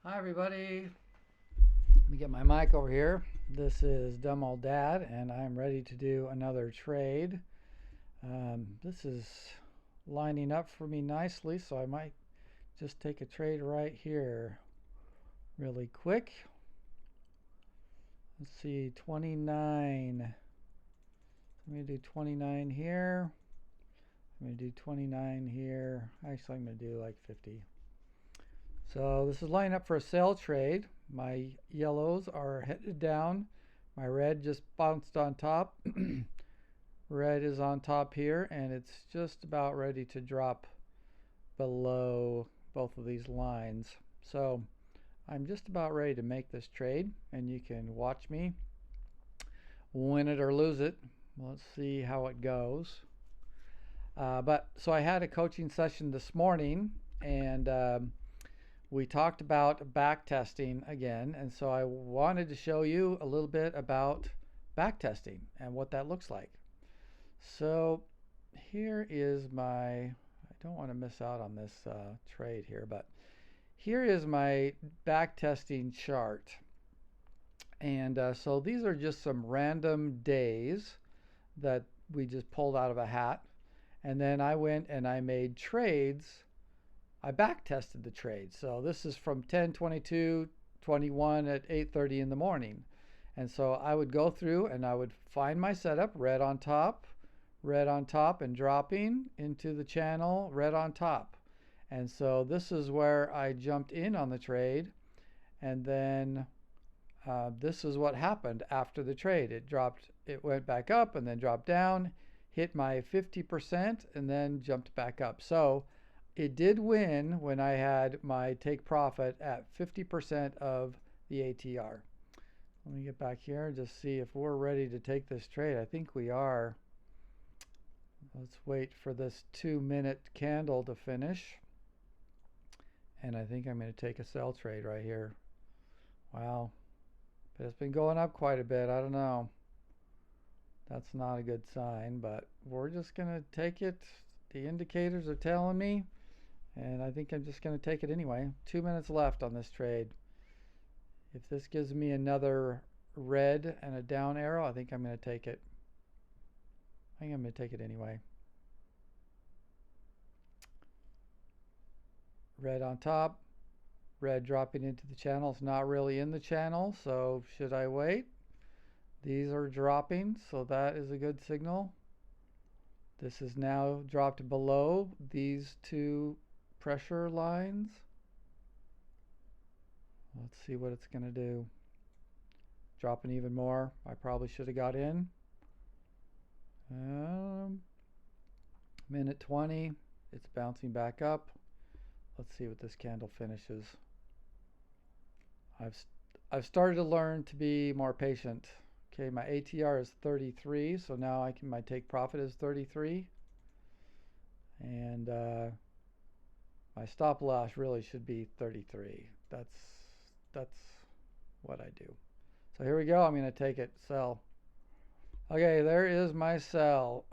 Hi everybody. Let me get my mic over here. This is Dumb Old Dad, and I'm ready to do another trade. This is lining up for me nicely, so I might just take a trade right here really quick. Let's see, 29. I'm going to do 29 here. I'm going to do 29 here. Actually, I'm going to do like 50. So this is lining up for a sell trade. My yellows are headed down. My red just bounced on top. Red is on top here, and it's just about ready to drop below both of these lines. So I'm just about ready to make this trade, and you can watch me win it or lose it. Let's see how it goes. So I had a coaching session this morning, and we talked about back testing again, and so I wanted to show you a little bit about back testing and what that looks like. So here is I don't want to miss out on this trade here, but here is my back testing chart. And so these are just some random days that we just pulled out of a hat. And then I went and I made trades. I back tested the trade. So this is from 10:22:21 at 8:30 in the morning. And so I would go through and I would find my setup, red on top, and dropping into the channel, red on top. And so this is where I jumped in on the trade. And then this is what happened after the trade. It went back up and then dropped down, hit my 50%, and then jumped back up. So it did win when I had my take profit at 50% of the ATR. Let me get back here and just see if we're ready to take this trade. I think we are. Let's wait for this 2-minute candle to finish. And I think I'm going to take a sell trade right here. Wow. But it's been going up quite a bit. I don't know. That's not a good sign, but we're just going to take it. The indicators are telling me, and I think I'm just going to take it anyway. 2 minutes left on this trade. If this gives me another red and a down arrow, I think I'm going to take it. I think I'm going to take it anyway. Red on top, red dropping into the channel. It's not really in the channel, so should I wait? These are dropping, so that is a good signal. This is now dropped below these two pressure lines. Let's see what it's going to do. Dropping even more. I probably should have got in. Minute 20. It's bouncing back up. Let's see what this candle finishes. I've started to learn to be more patient. Okay, my ATR is 33, so now my take profit is 33. And my stop loss really should be 33. That's what I do. So here we go. I'm going to take it, sell. Okay, there is my sell.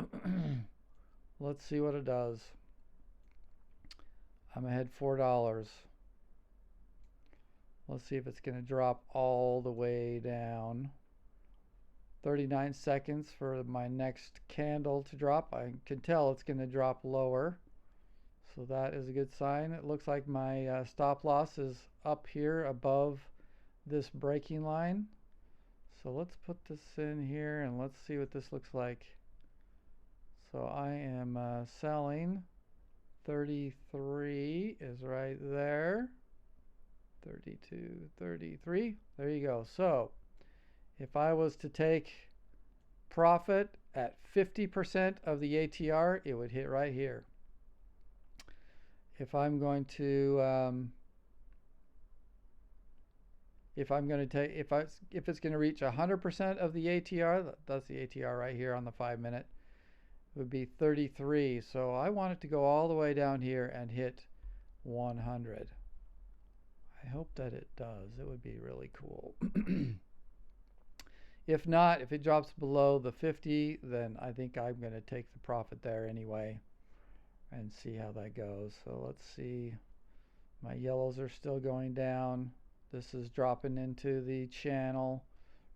Let's see what it does. I'm ahead $4. Let's see if it's going to drop all the way down. 39 seconds for my next candle to drop. I can tell it's going to drop lower. So that is a good sign. It looks like my stop loss is up here above this breaking line. So let's put this in here and let's see what this looks like. So I am selling. 33 is right there. 32, 33. There you go. So if I was to take profit at 50% of the ATR, it would hit right here. If I'm going to if it's going to reach 100% of the ATR, that's the ATR right here on the 5-minute, it would be 33. So I want it to go all the way down here and hit 100. I hope that it does. It would be really cool. If not, if it drops below the 50, then I think I'm going to take the profit there anyway and see how that goes. So let's see. My yellows are still going down. This is dropping into the channel.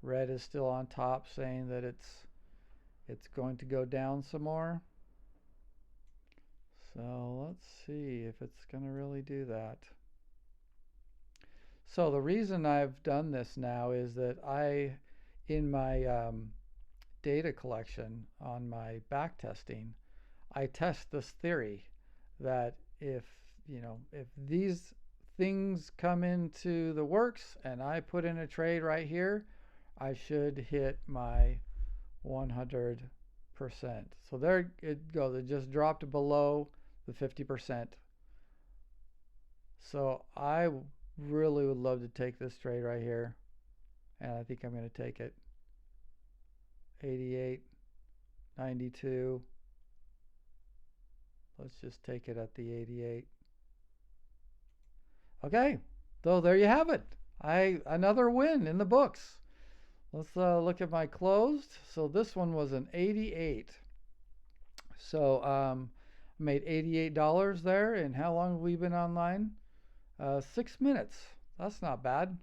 Red is still on top, saying that it's going to go down some more. So let's see if it's going to really do that. So the reason I've done this now is that in my data collection on my back testing, I test this theory that if these things come into the works and I put in a trade right here, I should hit my 100%. So there it goes. It just dropped below the 50%. So I really would love to take this trade right here, and I think I'm going to take it. 88, 92. Let's just take it at the 88. Okay, so there you have it. Another win in the books. Let's look at my closed. So this one was an 88. So made $88 there. And how long have we been online? 6 minutes. That's not bad.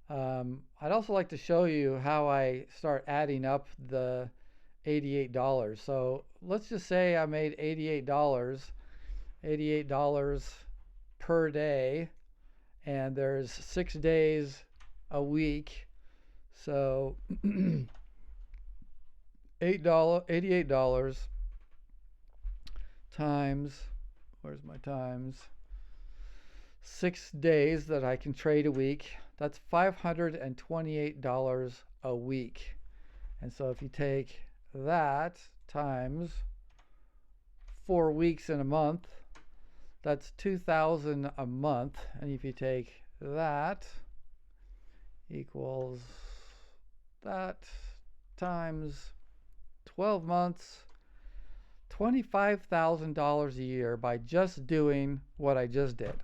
I'd also like to show you how I start adding up the $88. So let's just say I made $88 per day, and there's 6 days a week. So $88 times, where's my times? 6 days that I can trade a week. That's $528 a week. And so if you take that times 4 weeks in a month, that's $2,000 a month. And if you take that equals that times 12 months, $25,000 a year by just doing what I just did.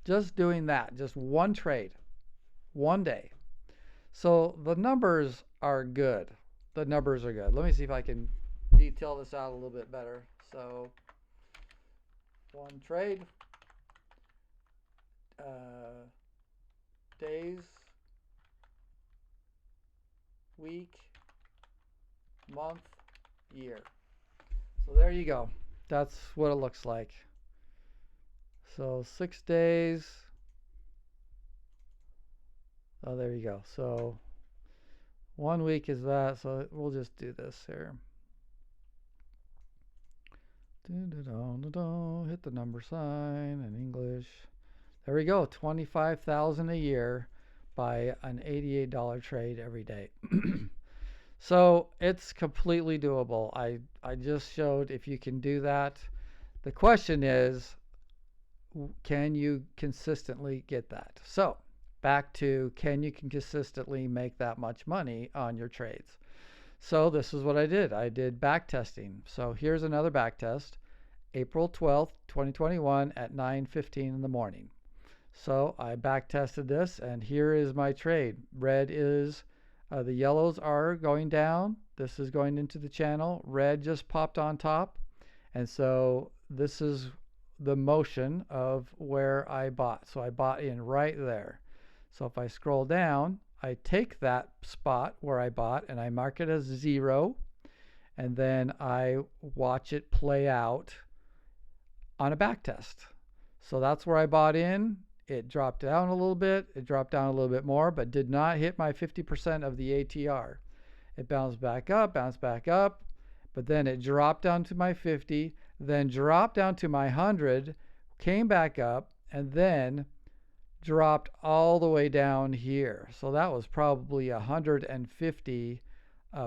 Just doing that, just one trade, one day. So the numbers are good. The numbers are good. Let me see if I can detail this out a little bit better. So one trade, days, week, month, year. So there you go. That's what it looks like. So 6 days. Oh, there you go. So 1 week is that. So we'll just do this here. Hit the number sign in English. There we go. $25,000 a year by an $88 trade every day. So it's completely doable. I just showed if you can do that. The question is, can you consistently get that? So back to, can you consistently make that much money on your trades? So this is what I did. I did back testing. So here's another back test. April 12th, 2021 at 9:15 in the morning. So I back tested this, and here is my trade. Red is, the yellows are going down. This is going into the channel. Red just popped on top. And so this is the motion of where I bought. So I bought in right there. So if I scroll down, I take that spot where I bought and I mark it as 0, and then I watch it play out on a back test. So that's where I bought in. It dropped down a little bit. It dropped down a little bit more, but did not hit my 50% of the ATR. It bounced back up, but then it dropped down to my 50, then dropped down to my 100, came back up, and then dropped all the way down here. So that was probably a 150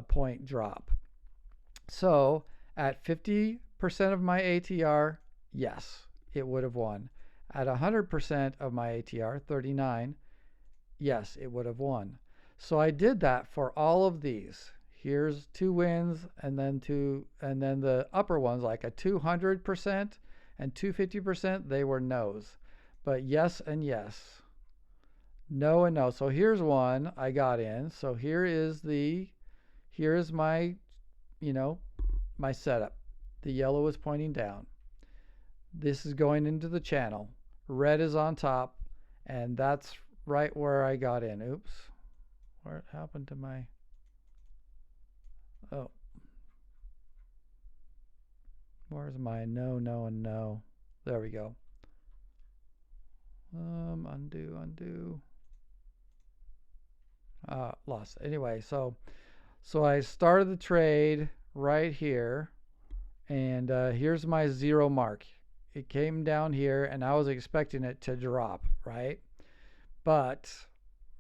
point drop. So at 50% of my ATR, yes, it would have won. At 100% of my ATR, 39, yes, it would have won. So I did that for all of these. Here's 2 wins, and then the upper ones, like a 200% and 250%, they were no's. But yes and yes. No and no. So here's one I got in. So here is my, my setup. The yellow is pointing down. This is going into the channel. Red is on top, and that's right where I got in. Oops. What happened to my... Oh. Where's my no, no, and no? There we go. Undo. Lost. Anyway, so I started the trade right here, and here's my 0 mark. It came down here, and I was expecting it to drop, right? But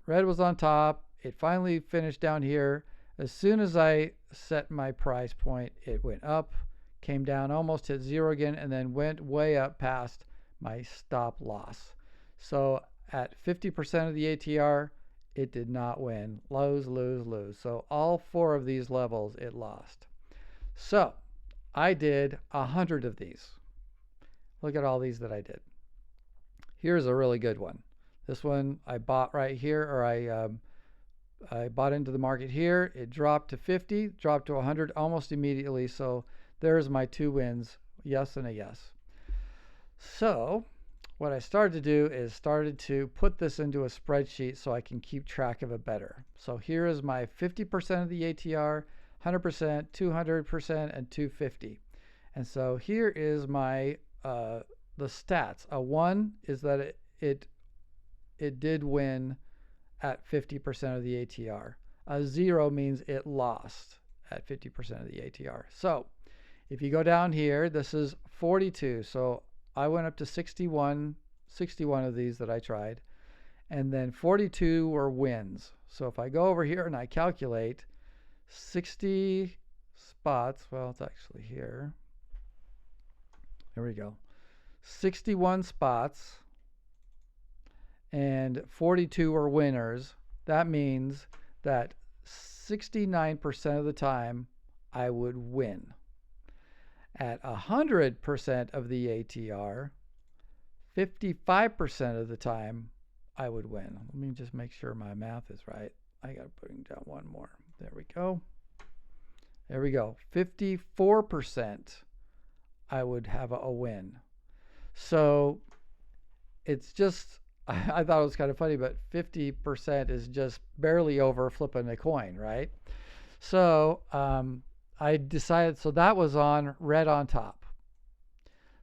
red was on top. It finally finished down here. As soon as I set my price point, it went up, came down, almost hit 0 again, and then went way up past my stop loss. So at 50% of the ATR, it did not win. Lose, lose, lose. So all 4 of these levels it lost. So I did 100 of these. Look at all these that I did. Here's a really good one. This one I bought right here, or I bought into the market here. It dropped to 50, dropped to 100 almost immediately. So there's my 2 wins, yes and a yes. So what I started to do is started to put this into a spreadsheet so I can keep track of it better. So here is my 50% of the ATR, 100%, 200%, and 250. And so here is my the stats. A 1 is that it did win at 50% of the ATR. A 0 means it lost at 50% of the ATR. So if you go down here, this is 42. So I went up to 61 of these that I tried, and then 42 were wins. So if I go over here and I calculate 60 spots, well, it's actually here. There we go. 61 spots and 42 are winners. That means that 69% of the time I would win. At 100% of the ATR, 55% of the time I would win. Let me just make sure my math is right. I got to bring down one more. There we go. There we go. 54% I would have a win. So it's just, I thought it was kind of funny, but 50% is just barely over flipping a coin, right? So I decided, so that was on red on top.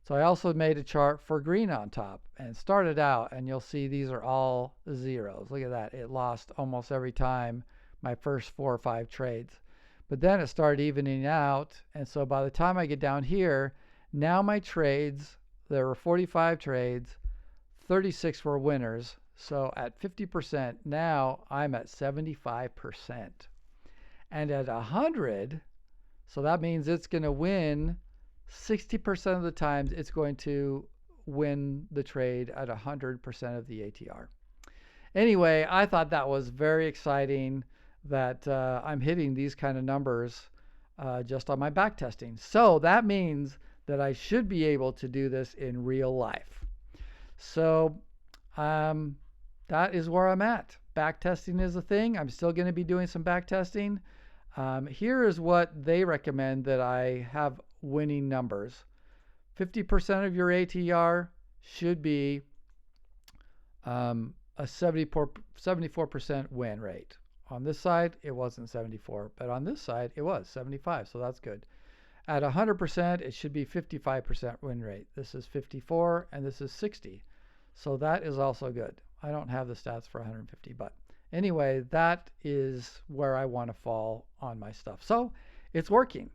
So I also made a chart for green on top and started out, and you'll see these are all zeros. Look at that. It lost almost every time my first 4 or 5 trades. But then it started evening out, and so by the time I get down here, now my trades, there were 45 trades, 36 were winners. So at 50%, now I'm at 75%. And at 100, so that means it's going to win 60% of the times. It's going to win the trade at 100% of the ATR. Anyway, I thought that was very exciting that I'm hitting these kind of numbers just on my back testing. So that means that I should be able to do this in real life. So that is where I'm at. Back testing is a thing. I'm still going to be doing some back testing. Here is what they recommend that I have winning numbers. 50% of your ATR should be a 74% win rate. On this side, it wasn't 74, but on this side, it was 75, so that's good. At 100%, it should be 55% win rate. This is 54, and this is 60. So that is also good. I don't have the stats for 150, but anyway, that is where I want to fall on my stuff. So it's working.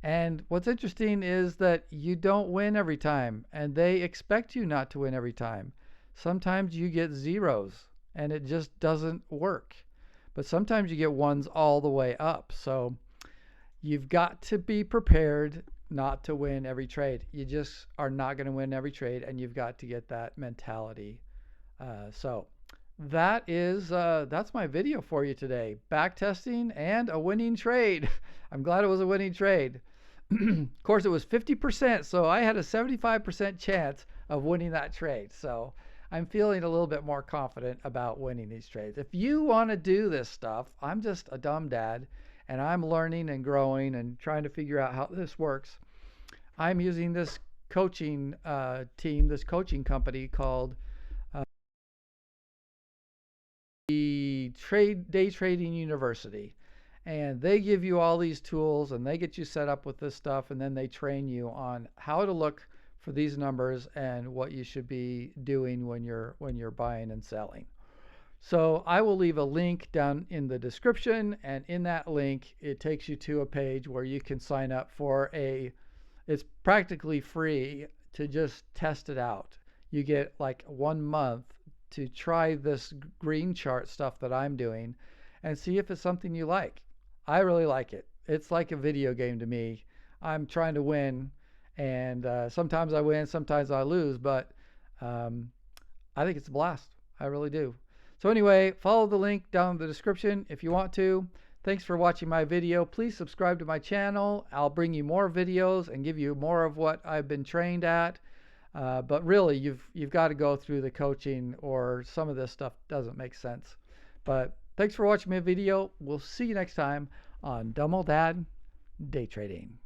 And what's interesting is that you don't win every time, and they expect you not to win every time. Sometimes you get zeros, and it just doesn't work. But sometimes you get ones all the way up. So you've got to be prepared not to win every trade. You just are not going to win every trade, and you've got to get that mentality. So that is that's my video for you today. Back testing and a winning trade. I'm glad it was a winning trade. Of course, it was 50%, so I had a 75% chance of winning that trade. So I'm feeling a little bit more confident about winning these trades. If you want to do this stuff, I'm just a dumb dad, and I'm learning and growing and trying to figure out how this works. I'm using this coaching team, this coaching company called Day Trading University, and they give you all these tools and they get you set up with this stuff, and then they train you on how to look for these numbers and what you should be doing when you're buying and selling. So I will leave a link down in the description, and in that link it takes you to a page where you can sign up for it's practically free to just test it out. You get like 1 month to try this green chart stuff that I'm doing and see if it's something you like. I really like it. It's like a video game to me. I'm trying to win, and sometimes I win, sometimes I lose, but I think it's a blast. I really do. So anyway, follow the link down in the description if you want to. Thanks for watching my video. Please subscribe to my channel. I'll bring you more videos and give you more of what I've been trained at. But really, you've got to go through the coaching, or some of this stuff doesn't make sense. But thanks for watching my video. We'll see you next time on Dumb Old Dad Day Trading.